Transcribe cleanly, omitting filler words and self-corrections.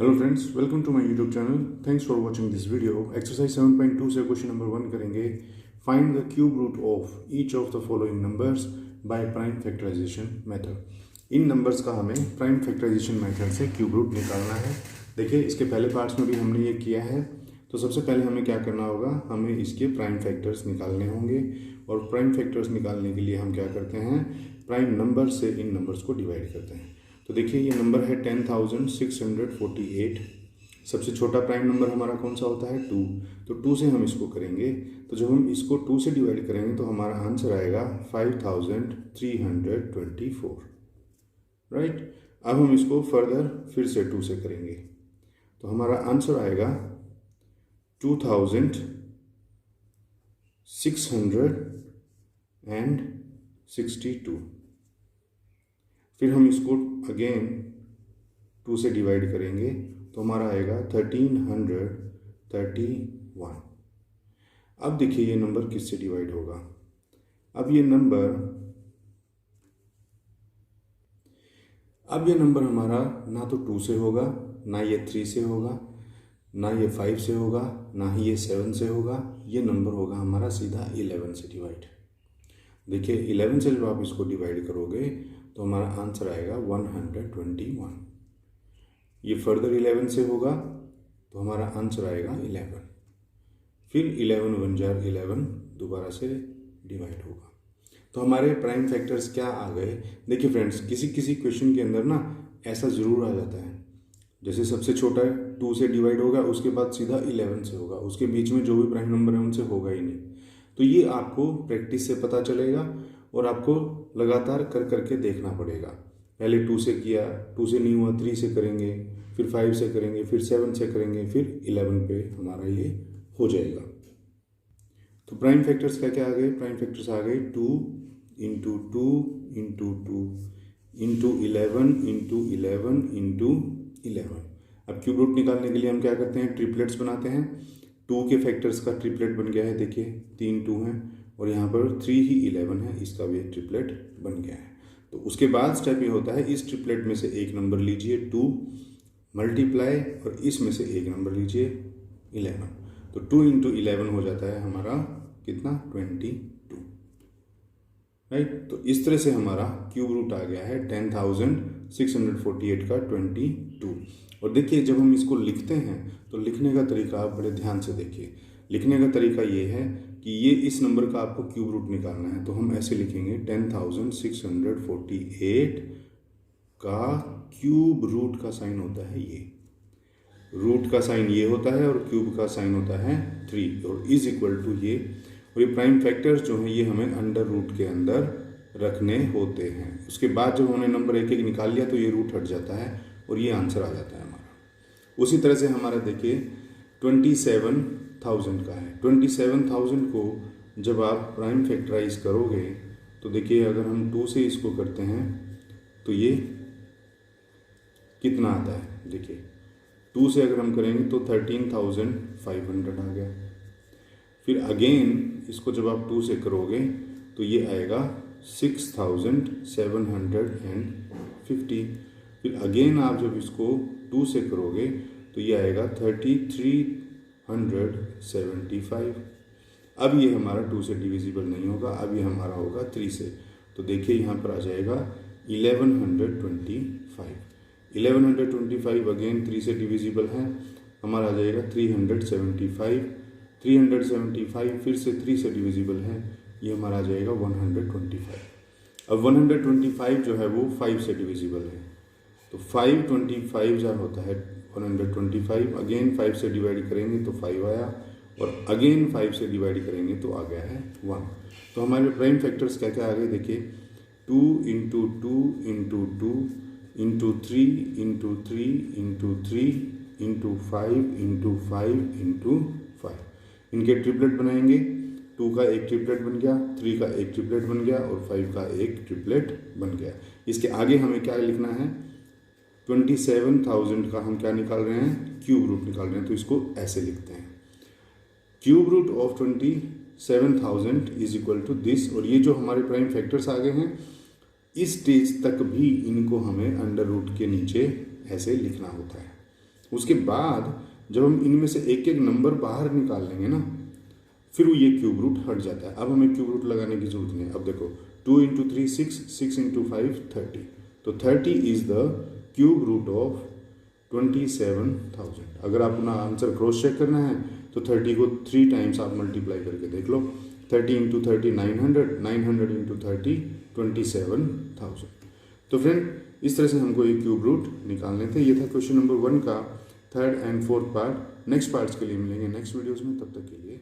Hello friends, welcome to my YouTube channel. Thanks for watching this video. Exercise 7.2 से question number 1 करेंगे। Find the cube root of each of the following numbers by prime factorisation method. इन numbers का हमें prime factorisation method से cube root निकालना है। देखिए, इसके पहले पार्ट्स में भी हमने ये किया है। तो सबसे पहले हमें क्या करना होगा, हमें इसके प्राइम फैक्टर्स निकालने होंगे। और प्राइम फैक्टर्स निकालने के लिए हम क्या करते हैं, प्राइम नंबर से इन नंबर्स को डिवाइड करते हैं। तो देखिए, ये नंबर है 10,648। सबसे छोटा प्राइम नंबर हमारा कौन सा होता है, 2। तो 2 से हम इसको करेंगे। तो जब हम इसको 2 से डिवाइड करेंगे तो हमारा आंसर आएगा 5,324। राइट। अब हम इसको फर्दर फिर से 2 से करेंगे तो हमारा आंसर आएगा 2,662। फिर हम इसको अगेन 2 से डिवाइड करेंगे तो हमारा आएगा 1331। अब देखिए, ये नंबर किससे डिवाइड होगा। अब ये नंबर हमारा ना तो 2 से होगा, ना ये 3 से होगा, ना ये 5 से होगा, ना ही ये 7 से होगा। ये नंबर होगा हमारा सीधा 11 से डिवाइड। देखिए, 11 से जब आप इसको डिवाइड करोगे तो हमारा आंसर आएगा 121। ये फर्दर 11 से होगा तो हमारा आंसर आएगा 11। फिर 11 1 जार 11 दोबारा से डिवाइड होगा। तो हमारे प्राइम फैक्टर्स क्या आ गए। देखिए फ्रेंड्स, किसी क्वेश्चन के अंदर ना ऐसा ज़रूर आ जाता है, जैसे सबसे छोटा है 2 से डिवाइड होगा, उसके बाद सीधा 11 से होगा, उसके बीच में जो भी प्राइम नंबर है उनसे होगा ही नहीं। तो ये आपको प्रैक्टिस से पता चलेगा और आपको लगातार कर करके देखना पड़ेगा। पहले 2 से किया, 2 से नहीं हुआ 3 से करेंगे, फिर 5 से करेंगे, फिर 7 से करेंगे, फिर 11 पे हमारा ये हो जाएगा। तो प्राइम फैक्टर्स क्या क्या आ गए, प्राइम फैक्टर्स आ गए 2 into 2 into 2 into 11 into 11 into 11। अब क्यूब रूट निकालने के लिए हम क्या करते हैं, ट्रिपलेट्स बनाते हैं। 2 के फैक्टर्स का ट्रिपलेट बन गया है। देखिए, 3 2 हैं और यहाँ पर 3 ही 11 है, इसका भी ट्रिपलेट बन गया है। तो उसके बाद स्टेप ये होता है, इस ट्रिपलेट में से एक नंबर लीजिए 2 मल्टीप्लाई, और इसमें से एक नंबर लीजिए 11। तो 2 इंटू 11 हो जाता है हमारा कितना, 22। राइट। तो इस तरह से हमारा क्यूब रूट आ गया है 10,648 का 22। और देखिए, जब हम इसको लिखते हैं तो लिखने का तरीका आप बड़े ध्यान से देखिए। लिखने का तरीका ये है कि ये इस नंबर का आपको क्यूब रूट निकालना है। तो हम ऐसे लिखेंगे 10,648 का क्यूब रूट का साइन होता है ये, रूट का साइन ये होता है और क्यूब का साइन होता है 3 और इज इक्वल टू ये। और ये प्राइम फैक्टर्स जो हैं ये हमें अंडर रूट के अंदर रखने होते हैं। उसके बाद जब हमने नंबर एक एक निकाल लिया तो ये रूट हट जाता है और ये आंसर आ जाता है हमारा। उसी तरह से हमारा देखिए 27,000 का है। 27,000 को जब आप प्राइम फैक्टराइज करोगे तो देखिए, अगर हम 2 से इसको करते हैं तो ये कितना आता है। देखिए, 2 से अगर हम करेंगे तो 13,500 आ गया। फिर अगेन इसको जब आप 2 से करोगे तो ये आएगा 6,750। फिर अगेन आप जब इसको 2 से करोगे तो ये आएगा 3,375। अब ये हमारा 2 से डिविजिबल नहीं होगा, अब ये हमारा होगा 3 से। तो देखिए, यहाँ पर आ जाएगा 1125। 1125 अगेन 3 से डिविजिबल है, हमारा आ जाएगा 375। 375 फिर से 3 से डिविजिबल है, ये हमारा आ जाएगा 125। अब 125 जो है वो 5 से डिविजिबल है, तो 525 जो होता है 125। अगेन 5 से डिवाइड करेंगे तो 5 आया, और अगेन 5 से डिवाइड करेंगे तो आ गया है 1। तो हमारे प्राइम फैक्टर्स क्या क्या आ गए, देखिए 2 into 2 into 2 into 3 into 3 into 3 into 5 into 5 into 5। इनके ट्रिपलेट बनाएंगे। 2 का एक ट्रिपलेट बन गया, 3 का एक ट्रिपलेट बन गया और 5 का एक ट्रिपलेट बन गया। इसके आगे हमें क्या लिखना है, 27,000 का हम क्या निकाल रहे हैं, क्यूब रूट निकाल रहे हैं। तो इसको ऐसे लिखते हैं, cube root of 27,000 is equal to this. और ये जो हमारे प्राइम फैक्टर्स आ गए हैं, इस स्टेज तक भी इनको हमें अंडर रूट के नीचे ऐसे लिखना होता है। उसके बाद जब हम इनमें से एक एक नंबर बाहर निकाल लेंगे ना, फिर वो ये क्यूब रूट हट जाता है। अब हमें क्यूब रूट लगाने की जरूरत नहीं है। अब देखो 2 इंटू 3 6, 6 इंटू 5 30, तो 30 is the cube root of 27,000। अगर आप अपना आंसर क्रॉस चेक करना है तो 30 को 3 टाइम्स आप मल्टीप्लाई करके देख लो। 30 इंटू 30 900, 900 इंटू 30 27,000। तो फ्रेंड इस तरह से हमको ये क्यूब रूट निकालने थे। ये था क्वेश्चन नंबर 1 का 3rd and 4th part. Next parts के लिए मिलेंगे नेक्स्ट वीडियोज़ में, तब तक के लिए